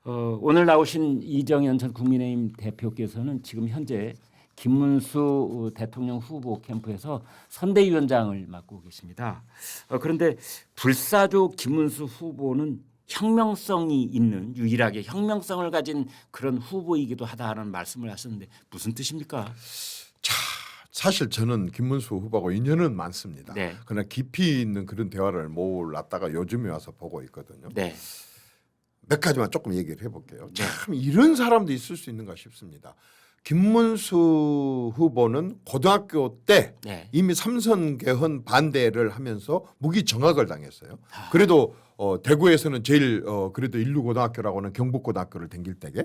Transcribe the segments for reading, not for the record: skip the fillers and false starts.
오늘 나오신 이정현 전 국민의힘 대표께서는 지금 현재 김문수 대통령 후보 캠프에서 선대위원장을 맡고 계십니다. 그런데 불사조 김문수 후보는 혁명성이 있는 유일하게 혁명성을 가진 그런 후보이기도 하다는 말씀을 하셨는데 무슨 뜻입니까? 자, 사실 저는 김문수 후보하고 인연은 많습니다. 네. 그러나 깊이 있는 그런 대화를 몰랐다가 요즘에 와서 보고 있거든요. 네. 몇 가지만 조금 얘기를 해볼게요. 네. 참 이런 사람도 있을 수 있는가 싶습니다. 김문수 후보는 고등학교 때 네. 이미 삼선 개헌 반대를 하면서 무기 정학을 당했어요. 그래도 대구에서는 제일 그래도 인류고등학교라고는 경북고등학교를 다닐 때게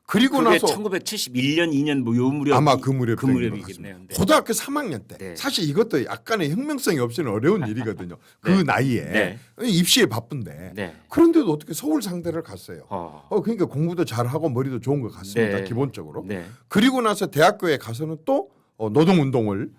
그리고 그게 나서 1971년 2년 뭐 요 무렵 아마 그 무렵이겠네요. 네. 고등학교 3학년 때 네. 사실 이것도 약간의 혁명성이 없이는 어려운 일이거든요. 그 네. 나이에 네. 입시에 바쁜데 네. 그런데도 어떻게 서울 상대를 갔어요. 어. 그러니까 공부도 잘하고 머리도 좋은 것 같습니다. 네. 기본적으로. 네. 그리고 나서 대학교에 가서는 또 노동운동을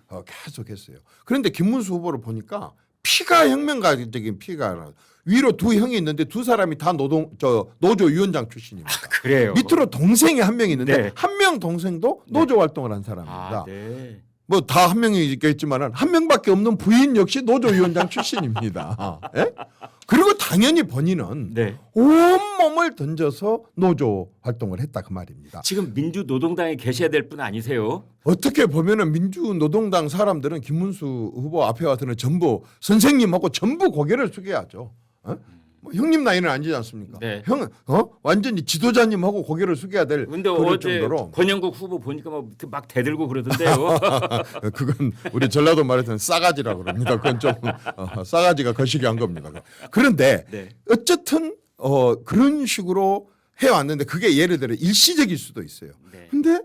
계속했어요. 그런데 김문수 후보를 보니까 피가 혁명가적인 피가 위로 두 형이 있는데 두 사람이 다 노조 위원장 출신입니다. 그래요. 밑으로 동생이 한 명 있는데 네. 한 명 동생도 노조 활동을 한 사람입니다. 아, 네. 뭐 다 한 명이 있겠지만은 한 명밖에 없는 부인 역시 노조위원장 출신입니다. 예? 그리고 당연히 본인은 네. 온 몸을 던져서 노조 활동을 했다 그 말입니다. 지금 민주노동당에 계셔야 될 분 아니세요? 어떻게 보면은 민주노동당 사람들은 김문수 후보 앞에 와서는 전부 선생님하고 전부 고개를 숙여야죠. 뭐 형님 나이는 아니지 않습니까? 네. 형 완전히 지도자님하고 고개를 숙여야 될 근데 그럴 어제 정도로 권영국 후보 보니까 막 대들고 그러던데요. 그건 우리 전라도 말에서는 싸가지라고 그럽니다. 그건 좀 싸가지가 거시기 한 겁니다. 그런데 네. 어쨌든 그런 식으로 해왔는데 그게 예를 들어 일시적일 수도 있어요. 네. 근데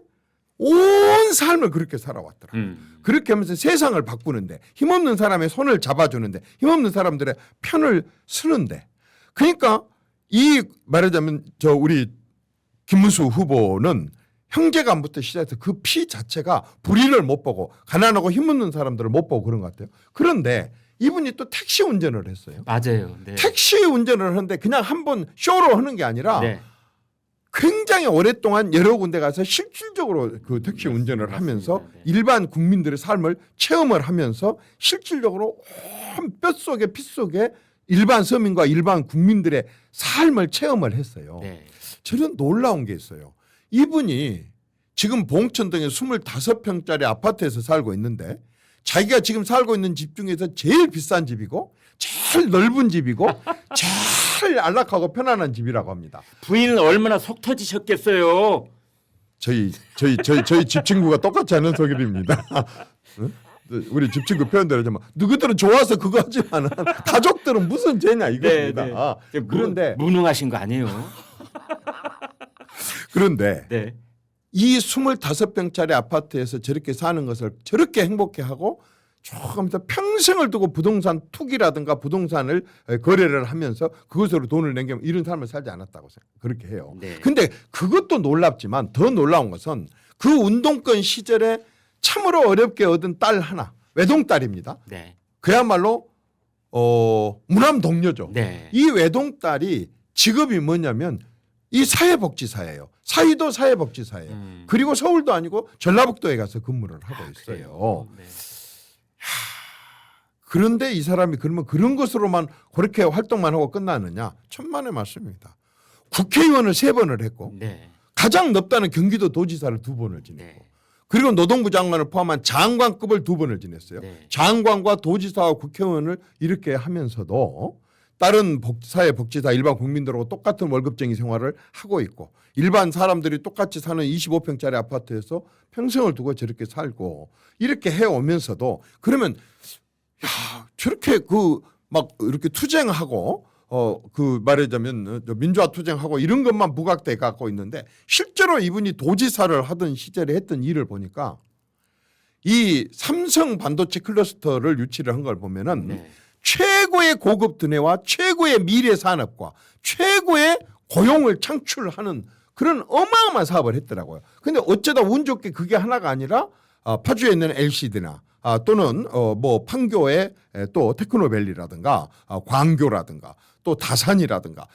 온 삶을 그렇게 살아왔더라. 음. 그렇게 하면서 세상을 바꾸는데 힘없는 사람의 손을 잡아주는데 힘없는 사람들의 편을 쓰는데 그러니까 이 말하자면 우리 김문수 후보는 형제간부터 시작해서 그 피 자체가 불의를 못 보고 가난하고 힘없는 사람들을 못 보고 그런 것 같아요. 그런데 이분이 또 택시 운전을 했어요. 맞아요. 네. 택시 운전을 하는데 그냥 한번 쇼로 하는 게 아니라 네. 굉장히 오랫동안 여러 군데 가서 실질적으로 그 택시 운전을 하면서 네. 일반 국민들의 삶을 체험을 하면서 실질적으로 온 뼛속에 핏속에 일반 서민과 일반 국민들의 삶을 체험을 했어요. 네. 저는 놀라운 게 있어요. 이분이 지금 봉천동에 25평짜리 아파트에서 살고 있는데 자기가 지금 살고 있는 집 중에서 제일 비싼 집이고 제일 넓은 집이고 제일 안락하고 편안한 집이라고 합니다. 부인은 얼마나 속 터지셨겠어요. 저희 집 친구가 똑같이 하는 소리입니다. 응? 우리 집 친구 표현대로 좀 누구들은 좋아서 그거 하지만은 가족들은 무슨 죄냐 이겁니다. 네, 네. 그런데 무능하신 거 아니에요? 그런데 네. 이 25평짜리 아파트에서 저렇게 사는 것을 저렇게 행복해하고 조금 더 평생을 두고 부동산 투기라든가 부동산을 거래를 하면서 그것으로 돈을 낸게 이런 삶을 살지 않았다고 그렇게 해요. 네. 근데 그것도 놀랍지만 더 놀라운 것은 그 운동권 시절에 참으로 어렵게 얻은 딸 하나 외동딸입니다. 네. 그야말로 무남 동료죠. 네. 이 외동딸이 직업이 뭐냐면 이 사회복지사예요. 사위도 사회복지사예요. 그리고 서울도 아니고 전라북도에 가서 근무를 하고 있어요. 네. 그런데 이 사람이 그러면 그런 것으로만 그렇게 활동만 하고 끝나느냐? 천만의 말씀입니다. 국회의원을 3번을 했고 네. 가장 넓다는 경기도 도지사를 2번을 지냈고 네. 그리고 노동부 장관을 포함한 장관급을 2번을 지냈어요. 네. 장관과 도지사와 국회의원을 이렇게 하면서도 다른 사회복지사 일반 국민들하고 똑같은 월급쟁이 생활을 하고 있고 일반 사람들이 똑같이 사는 25평짜리 아파트에서 평생을 두고 저렇게 살고 이렇게 해오면서도 그러면 야, 저렇게 막 이렇게 투쟁하고 그 말하자면 민주화 투쟁하고 이런 것만 부각돼 갖고 있는데 실제로 이분이 도지사를 하던 시절에 했던 일을 보니까 이 삼성 반도체 클러스터를 유치를 한 걸 보면은 네. 최고의 고급 두뇌와 최고의 미래 산업과 최고의 고용을 창출하는 그런 어마어마한 사업을 했더라고요. 근데 어쩌다 운 좋게 그게 하나가 아니라 파주에 있는 LCD나 또는 뭐 판교의 또 테크노밸리라든가 광교라든가 또 다산이라든가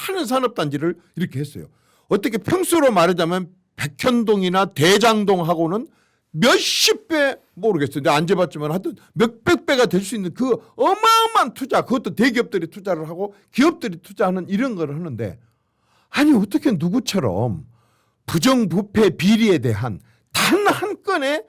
많은 산업단지를 이렇게 했어요. 어떻게 평수로 말하자면 백현동이나 대장동하고는 몇십 배 모르겠어요. 근데 안 재봤지만 하여튼 몇백 배가 될 수 있는 그 어마어마한 투자, 그것도 대기업들이 투자를 하고 기업들이 투자하는 이런 걸 하는데, 아니 어떻게 누구처럼 부정부패 비리에 대한 단 한 건의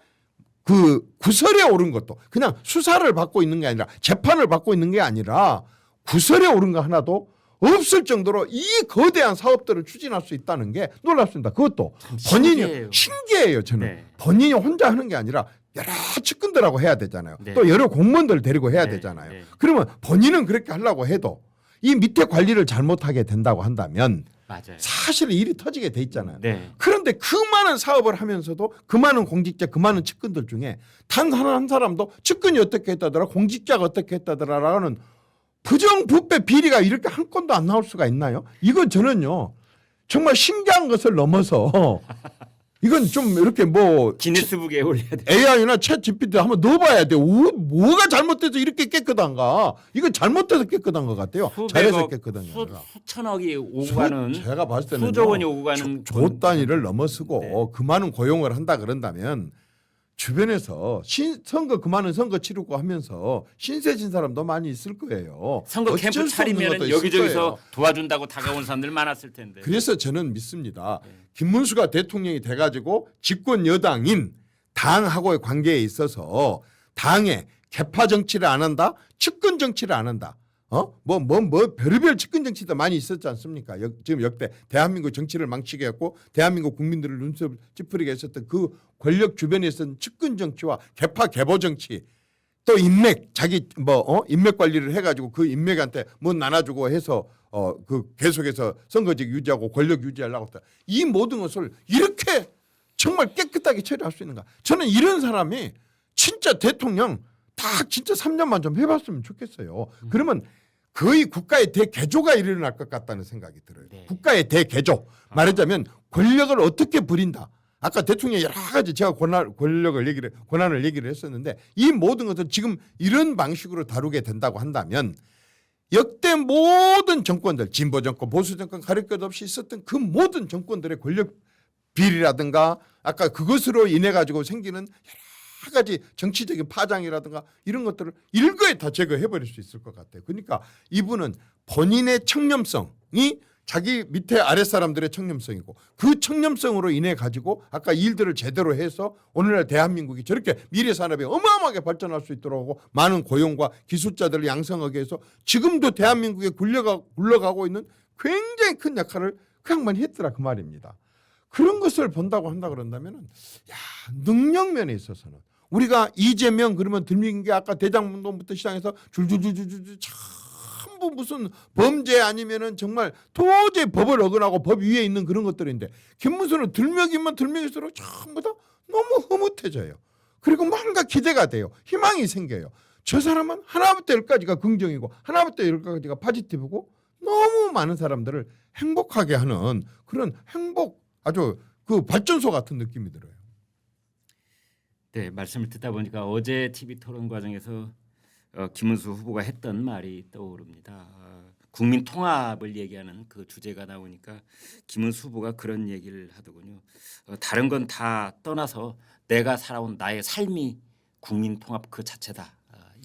그 구설에 오른 것도, 그냥 수사를 받고 있는 게 아니라 재판을 받고 있는 게 아니라 구설에 오른 거 하나도 없을 정도로 이 거대한 사업들을 추진할 수 있다는 게 놀랍습니다. 그것도 본인이 신기해요. 저는 네. 본인이 혼자 하는 게 아니라 여러 측근들하고 해야 되잖아요. 네. 또 여러 공무원들 데리고 해야 네. 되잖아요. 네. 그러면 본인은 그렇게 하려고 해도 이 밑에 관리를 잘못하게 된다고 한다면 맞아요. 사실 일이 터지게 돼 있잖아요. 네. 그런데 그 많은 사업을 하면서도 그 많은 공직자, 그 많은 측근들 중에 단 한 사람도 측근이 어떻게 했다더라, 공직자가 어떻게 했다더라라는 부정부패 비리가 이렇게 한 건도 안 나올 수가 있나요? 이건 저는요 정말 신기한 것을 넘어서 이건 좀 이렇게 뭐 기네스북에 올려야 돼. AI나 챗 GPT 한번 넣어봐야 돼요. 뭐가 잘못돼서 이렇게 깨끗한가? 이건 잘못돼서 깨끗한 것 같아요. 잘해서 깨끗한 게 아니라. 수천억이 오고 가는, 제가 봤을 때는 수조 원이 오고 가는 조 단위를 넘어서고 네. 그 많은 고용을 한다 그런다면 주변에서 선거 그 많은 선거 치르고 하면서 신세진 사람도 많이 있을 거예요. 선거 어쩔 캠프 수 없는 차리면 것도 있을 여기저기서 거예요. 도와준다고 다가온 사람들 많았을 텐데. 그래서 저는 믿습니다. 김문수가 대통령이 돼가지고 집권 여당인 당하고의 관계에 있어서 당에 개파 정치를 안 한다, 측근 정치를 안 한다. 별의별 측근 정치도 많이 있었지 않습니까? 지금 역대 대한민국 정치를 망치게 했고 대한민국 국민들을 눈썹 찌푸리게 했었던 그 권력 주변에 있었던 측근 정치와 개파 개보 정치, 또 인맥, 자기 인맥 관리를 해가지고 그 인맥한테 뭐 나눠주고 해서 그 계속해서 선거직 유지하고 권력 유지하려고 했다. 이 모든 것을 이렇게 정말 깨끗하게 처리할 수 있는가? 저는 이런 사람이 진짜 대통령 딱 진짜 3년만 좀 해봤으면 좋겠어요. 그러면 거의 국가의 대개조가 일어날 것 같다는 생각이 들어요. 네. 국가의 대개조. 말하자면 권력을 어떻게 부린다. 아까 대통령이 여러 가지 제가 권한을 얘기를 했었는데 이 모든 것을 지금 이런 방식으로 다루게 된다고 한다면 역대 모든 정권들, 진보 정권, 보수 정권 가릴 것 없이 있었던 그 모든 정권들의 권력 비리라든가 아까 그것으로 인해 가지고 생기는 여러 가지 정치적인 파장이라든가 이런 것들을 일거에 다 제거해버릴 수 있을 것 같아요. 그러니까 이분은 본인의 청렴성이 자기 밑에 아랫사람들의 청렴성이고 그 청렴성으로 인해 가지고 아까 일들을 제대로 해서 오늘날 대한민국이 저렇게 미래 산업이 어마어마하게 발전할 수 있도록 하고 많은 고용과 기술자들을 양성하게 해서 지금도 대한민국에 굴러가고 있는 굉장히 큰 역할을 그 양반이 했더라 그 말입니다. 그런 것을 본다고 한다 그런다면은 능력 면에 있어서는 우리가 이재명 그러면 들리는 게 아까 대장동부터 시작해서 줄줄줄줄줄 전부 무슨 범죄 아니면은 정말 도저히 법을 어긋나고 법 위에 있는 그런 것들인데 김문수는 들먹이면 들먹일수록 전부 다 너무 흐뭇해져요. 그리고 뭔가 기대가 돼요. 희망이 생겨요. 저 사람은 하나부터 열까지가 긍정이고 하나부터 열까지가 포지티브고 너무 많은 사람들을 행복하게 하는 그런 행복 아주 그 발전소 같은 느낌이 들어요. 네, 말씀을 듣다 보니까 어제 TV 토론 과정에서 김문수 후보가 했던 말이 떠오릅니다. 국민 통합을 얘기하는 그 주제가 나오니까 김문수 후보가 그런 얘기를 하더군요. 다른 건 다 떠나서 내가 살아온 나의 삶이 국민 통합 그 자체다.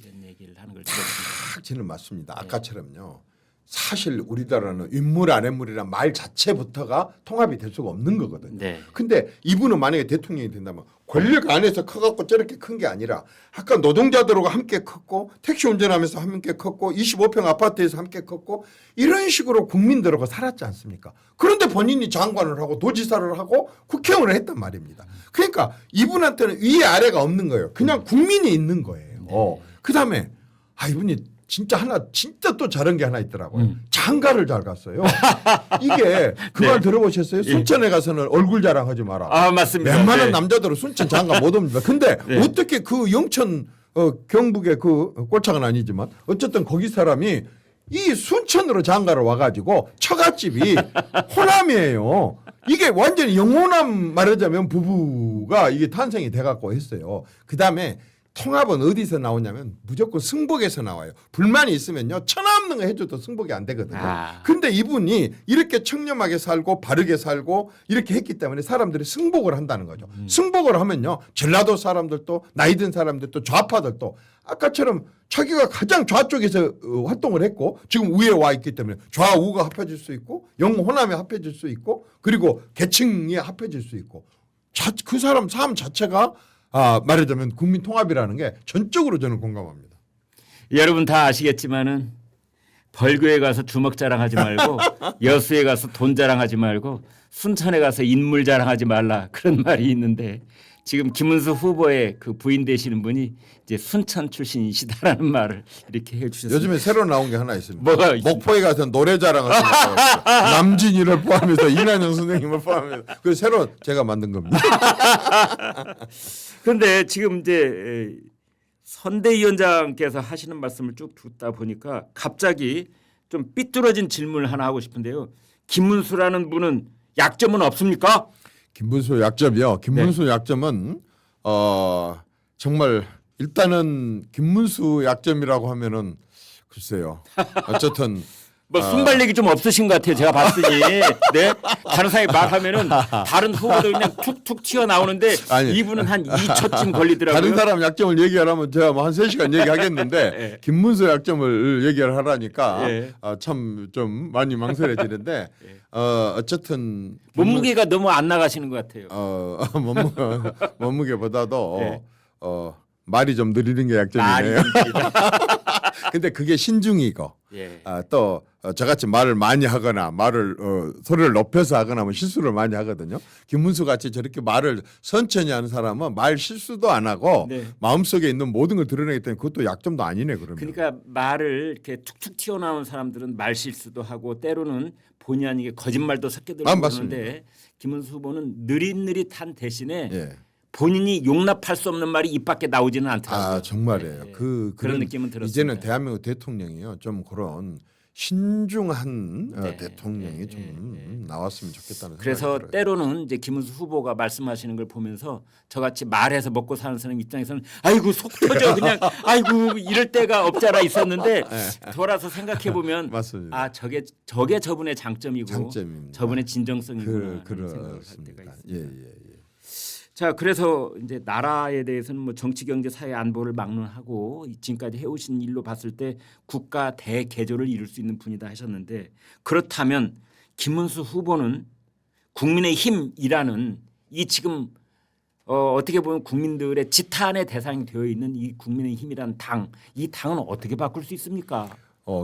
이런 얘기를 하는 걸 들었습니다. 저는 맞습니다. 아까처럼요. 사실 우리나라는 인물 아랫물이란 말 자체부터가 통합이 될 수가 없는 거거든요. 네. 근데 이분은 만약에 대통령이 된다면 권력 안에서 커갖고 저렇게 큰 게 아니라 아까 노동자들하고 함께 컸고 택시 운전하면서 함께 컸고 25평 아파트에서 함께 컸고 이런 식으로 국민들하고 살았지 않습니까? 그런데 본인이 장관을 하고 도지사를 하고 국회의원을 했단 말입니다. 그러니까 이분한테는 위 아래가 없는 거예요. 그냥 국민이 있는 거예요. 그다음에 이분이 진짜 또 잘한 게 하나 있더라고요. 장가를 잘 갔어요. 이게 그 말 들어보셨어요? 순천에 가서는 얼굴 자랑하지 마라. 맞습니다. 웬만한 남자들은 순천 장가 못 옵니다. 근데 네. 어떻게 그 영천 경북의 그 꼴창은 아니지만 어쨌든 거기 사람이 이 순천으로 장가를 와가지고 처갓집이 호남이에요. 이게 완전히 영호남 말하자면 부부가 이게 탄생이 돼갖고 했어요. 그 다음에 통합은 어디서 나오냐면 무조건 승복에서 나와요. 불만이 있으면요 천하없는 거 해줘도 승복이 안 되거든요. 근데 이분이 이렇게 청렴하게 살고 바르게 살고 이렇게 했기 때문에 사람들이 승복을 한다는 거죠. 승복을 하면요 전라도 사람들도 나이 든 사람들도 좌파들도 아까처럼 자기가 가장 좌쪽에서 활동을 했고 지금 우에 와 있기 때문에 좌우가 합해질 수 있고 영호남이 합해질 수 있고 그리고 계층이 합해질 수 있고 그 사람 삶 자체가 말하자면 국민 통합이라는 게 전적으로 저는 공감합니다. 여러분 다 아시겠지만은 벌교에 가서 주먹 자랑하지 말고 여수에 가서 돈 자랑하지 말고 순천에 가서 인물 자랑하지 말라 그런 말이 있는데 지금 김문수 후보의 그 부인 되시는 분이 이제 순천 출신이시다라는 말을 이렇게 해주셨습니다. 요즘에 새로 나온 게 하나 있습니다. 뭐가 목포에 가서 노래 자랑을 하고 남진이를 포함해서 이난영 선생님을 포함해서 그 새로 제가 만든 겁니다. 그런데 지금 이제 선대위원장께서 하시는 말씀을 쭉 듣다 보니까 갑자기 좀 삐뚤어진 질문을 하나 하고 싶은데요. 김문수라는 분은 약점은 없습니까? 김문수 약점이요. 김문수 약점은 정말 일단은 김문수 약점이라고 하면은 글쎄요. 어쨌든 뭐 순발력이 좀 없으신 것 같아요. 제가 봤으니. 네. 다른 사람이 말하면은 다른 후보도 그냥 툭툭 튀어나오는데 아니, 이분은 한 2초쯤 걸리더라고요. 다른 사람 약점을 얘기하라면 제가 뭐 한 3시간 얘기하겠는데 네. 김문수 약점을 얘기를 하라니까 네. 참 좀 많이 망설여지는데 어쨌든 몸무게가 너무 안 나가시는 것 같아요. 몸무게보다도 네. 말이 좀 느리는 게 약점이네요. 근데 그게 신중이고 예. 또 저같이 말을 많이 하거나 말을 소리를 높여서 하거나 하면 실수를 많이 하거든요. 김문수 같이 저렇게 말을 천천히 하는 사람은 말 실수도 안 하고 네. 마음속에 있는 모든 걸 드러내기 때문에 그것도 약점도 아니네 그러면. 그러니까 말을 이렇게 툭툭 튀어나오는 사람들은 말 실수도 하고 때로는 본의 아니게 거짓말도 섞여들고 그러는데 김문수 후보는 느릿느릿한 대신에 예. 본인이 용납할 수 없는 말이 입 밖에 나오지는 않더라고요. 정말이에요. 네. 그런 느낌은 들었습니다. 이제는 대한민국 대통령이요 좀 그런 신중한 네. 대통령이 네. 좀 나왔으면 좋겠다는 그래서 생각이 들어요. 때로는 이제 김문수 후보가 말씀하시는 걸 보면서 저같이 말해서 먹고 사는 사람 입장에서는 아이고 속 터져 그냥 아이고 이럴 때가 없잖아 있었는데 돌아서 생각해 보면 맞습니다. 아 저게 저분의 장점이고 장점입니다. 저분의 진정성이구나 하는 생각을 할 때가 그렇습니다. 있습니다. 예. 자 그래서 이제 나라에 대해서는 뭐 정치 경제 사회 안보를 막론하고 지금까지 해오신 일로 봤을 때 국가 대개조를 이룰 수 있는 분이다 하셨는데 그렇다면 김문수 후보는 국민의힘이라는 이 지금 어떻게 보면 국민들의 지탄의 대상이 되어 있는 이 국민의힘이라는 당, 이 당은 어떻게 바꿀 수 있습니까?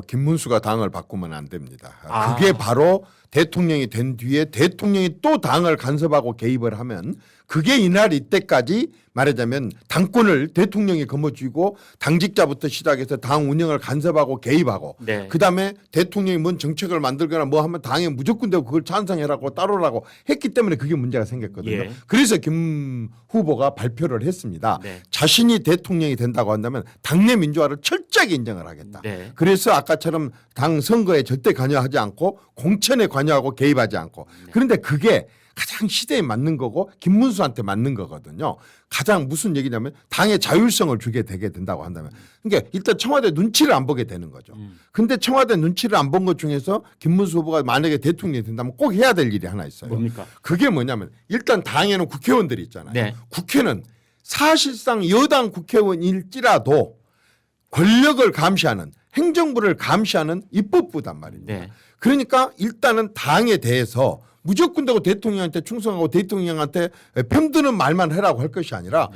김문수가 당을 바꾸면 안 됩니다. 그게 바로 대통령이 된 뒤에 대통령이 또 당을 간섭하고 개입을 하면 그게 이날 이때까지 말하자면 당권을 대통령이 거머쥐고 당직자부터 시작해서 당 운영을 간섭하고 개입하고 네. 그다음에 대통령이 뭔 정책을 만들거나 뭐 하면 당에 무조건 되고 그걸 찬성해라고 따르라고 했기 때문에 그게 문제가 생겼거든요. 예. 그래서 김 후보가 발표를 했습니다. 네. 자신이 대통령이 된다고 한다면 당내 민주화를 철저하게 인정을 하겠다. 네. 그래서 아까처럼 당 선거에 절대 관여하지 않고 공천에 관여하고 개입하지 않고 그런데 그게 가장 시대에 맞는 거고 김문수한테 맞는 거거든요. 가장 무슨 얘기냐면 당의 자율성을 주게 되게 된다고 한다면 그러니까 일단 청와대 눈치를 안 보게 되는 거죠. 근데 청와대 눈치를 안 본 것 중에서 김문수 후보가 만약에 대통령이 된다면 꼭 해야 될 일이 하나 있어요. 뭡니까? 그게 뭐냐면 일단 당에는 국회의원들이 있잖아요. 네. 국회는 사실상 여당 국회의원일지라도 권력을 감시하는 행정부를 감시하는 입법부단 말입니다. 네. 그러니까 일단은 당에 대해서 무조건 되고 대통령한테 충성하고 대통령한테 편드는 말만 해라고 할 것이 아니라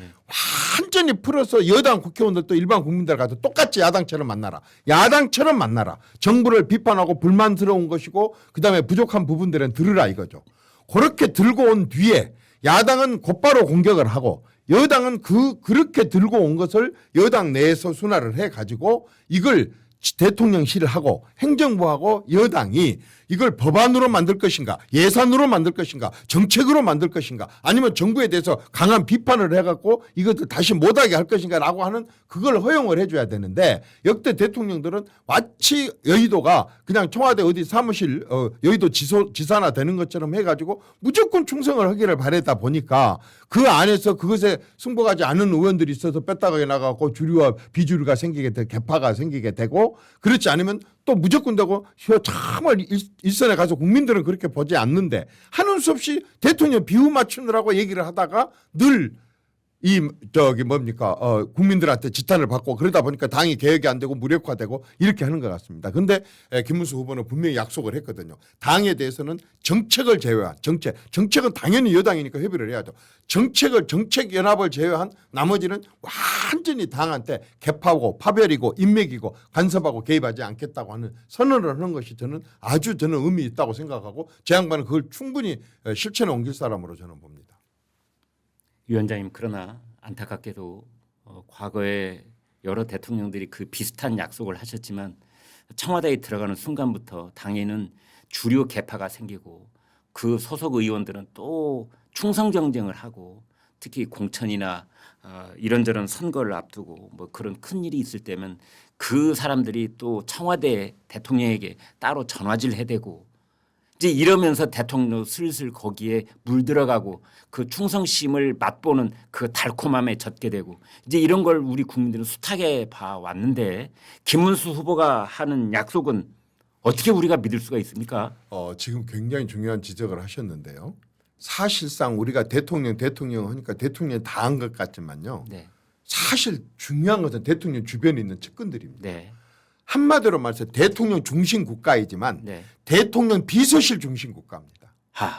완전히 풀어서 여당 국회의원들도 일반 국민들 가서 똑같이 야당처럼 만나라. 야당처럼 만나라. 정부를 비판하고 불만스러운 것이고 그다음에 부족한 부분들은 들으라 이거죠. 그렇게 들고 온 뒤에 야당은 곧바로 공격을 하고 여당은 그렇게 들고 온 것을 여당 내에서 순화를 해가지고 이걸 대통령실을 하고 행정부하고 여당이 이걸 법안으로 만들 것인가 예산으로 만들 것인가 정책으로 만들 것인가 아니면 정부에 대해서 강한 비판을 해갖고 이것을 다시 못하게 할 것인가 라고 하는 그걸 허용을 해줘야 되는데 역대 대통령들은 마치 여의도가 그냥 청와대 어디 사무실 여의도 지사나 되는 것처럼 해가지고 무조건 충성을 하기를 바랬다 보니까 그 안에서 그것에 승복하지 않은 의원들이 있어서 뺐다가 나가고 주류와 비주류가 생기게 되고 개파가 생기게 되고 그렇지 않으면 또 무조건 되고 정말 일선에 가서 국민들은 그렇게 보지 않는데 하는 수 없이 대통령 비유 맞추느라고 얘기를 하다가 늘 국민들한테 지탄을 받고 그러다 보니까 당이 개혁이 안 되고 무력화되고 이렇게 하는 것 같습니다. 그런데 김문수 후보는 분명히 약속을 했거든요. 당에 대해서는 정책을 제외한 정책은 당연히 여당이니까 협의를 해야죠. 정책 연합을 제외한 나머지는 완전히 당한테 개파고 파별이고 인맥이고 간섭하고 개입하지 않겠다고 하는 선언을 하는 것이 저는 의미 있다고 생각하고 제 양반은 그걸 충분히 실천에 옮길 사람으로 저는 봅니다. 위원장님, 그러나 안타깝게도 과거에 여러 대통령들이 그 비슷한 약속을 하셨지만 청와대에 들어가는 순간부터 당에는 주류 개파가 생기고 그 소속 의원들은 또 충성 경쟁을 하고 특히 공천이나 이런저런 선거를 앞두고 뭐 그런 큰 일이 있을 때면 그 사람들이 또 청와대 대통령에게 따로 전화질 해대고 이제 이러면서 대통령 슬슬 거기에 물들어가고 그 충성심을 맛보는 그 달콤함에 젖게 되고 이제 이런 걸 우리 국민들은 숱하게 봐왔는데 김문수 후보가 하는 약속은 어떻게 우리가 믿을 수가 있습니까? 지금 굉장히 중요한 지적을 하셨는데요. 사실상 우리가 대통령 하니까 대통령 다 한 것 같지만요. 네. 사실 중요한 것은 대통령 주변에 있는 측근들입니다. 네. 한마디로 말해서 대통령 중심 국가이지만 네. 대통령 비서실 중심 국가입니다. 하.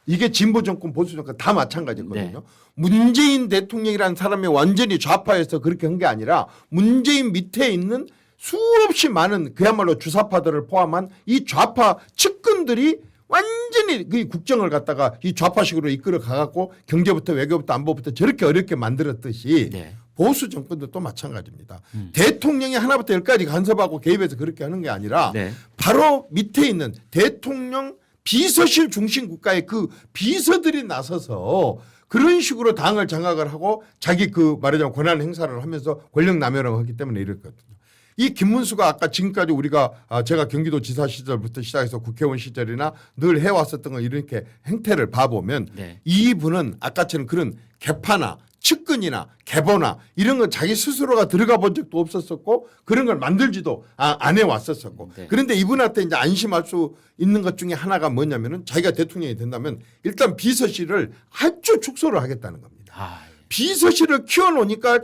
이게 진보 정권 보수 정권 다 마찬가지거든요. 네. 문재인 대통령이라는 사람이 완전히 좌파에서 그렇게 한 게 아니라 문재인 밑에 있는 수없이 많은 그야말로 주사파들을 포함한 이 좌파 측근들이 완전히 그 국정을 갖다가 이 좌파식으로 이끌어 가갖고 경제부터 외교부터 안보부터 저렇게 어렵게 만들었듯이 네. 보수 정권도 또 마찬가지입니다. 대통령이 하나부터 열까지 간섭하고 개입해서 그렇게 하는 게 아니라 네. 바로 밑에 있는 대통령 비서실 중심 국가의 그 비서들이 나서서 그런 식으로 당을 장악을 하고 자기 그 말하자면 권한 행사를 하면서 권력 남용을 하기 때문에 이랬거든요. 이 김문수가 아까 지금까지 우리가 제가 경기도지사 시절부터 시작해서 국회의원 시절이나 늘 해왔었던 거 이렇게 행태를 봐보면 네. 이분은 아까처럼 그런 개파나 측근이나 개보나 이런 건 자기 스스로가 들어가 본 적도 없었었고 그런 걸 만들지도 안 해왔었었고 네. 그런데 이분한테 이제 안심할 수 있는 것 중에 하나가 뭐냐면은 자기가 대통령이 된다면 일단 비서실을 아주 축소를 하겠다는 겁니다. 아, 비서실을 키워놓으니까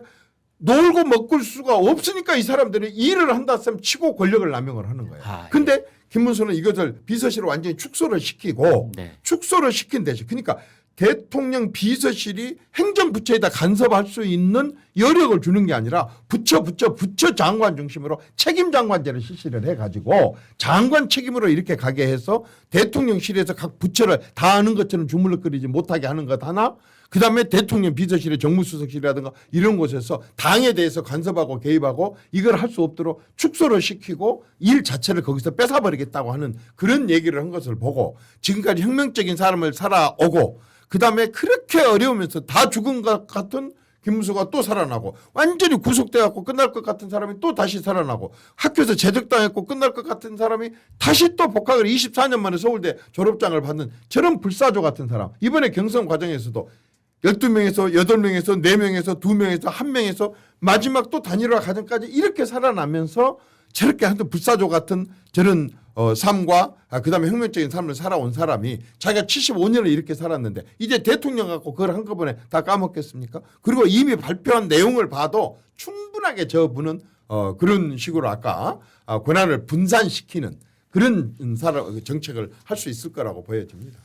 놀고 먹을 수가 없으니까 이 사람들이 일을 한다 셈 치고 권력을 남용을 하는 거예요. 근데 김문수는 이것을 비서실을 완전히 축소를 시키고 네. 축소를 시킨 대신 그러니까 대통령 비서실이 행정부처에다 간섭할 수 있는 여력을 주는 게 아니라 부처 장관 중심으로 책임장관제를 실시를 해가지고 장관 책임으로 이렇게 가게 해서 대통령실에서 각 부처를 다 아는 것처럼 주물럭거리지 못하게 하는 것 하나 그다음에 대통령 비서실의 정무수석실이라든가 이런 곳에서 당에 대해서 간섭하고 개입하고 이걸 할 수 없도록 축소를 시키고 일 자체를 거기서 뺏어버리겠다고 하는 그런 얘기를 한 것을 보고 지금까지 혁명적인 삶을 살아오고 그다음에 그렇게 어려우면서 다 죽은 것 같은 김문수가 또 살아나고 완전히 구속돼갖고 끝날 것 같은 사람이 또 다시 살아나고 학교에서 제적당했고 끝날 것 같은 사람이 다시 또 복학을 24년 만에 서울대 졸업장을 받는 저런 불사조 같은 사람 이번에 경선 과정에서도 12명에서 8명에서 4명에서 2명에서 1명에서 마지막 또 단일화 과정까지 이렇게 살아나면서 저렇게 하여튼 불사조 같은 저런 삶과 그다음에 혁명적인 삶을 살아온 사람이 자기가 75년을 이렇게 살았는데 이제 대통령 갖고 그걸 한꺼번에 다 까먹겠습니까? 그리고 이미 발표한 내용을 봐도 충분하게 저분은 그런 식으로 아까 권한을 분산시키는 그런 정책을 할 수 있을 거라고 보여집니다.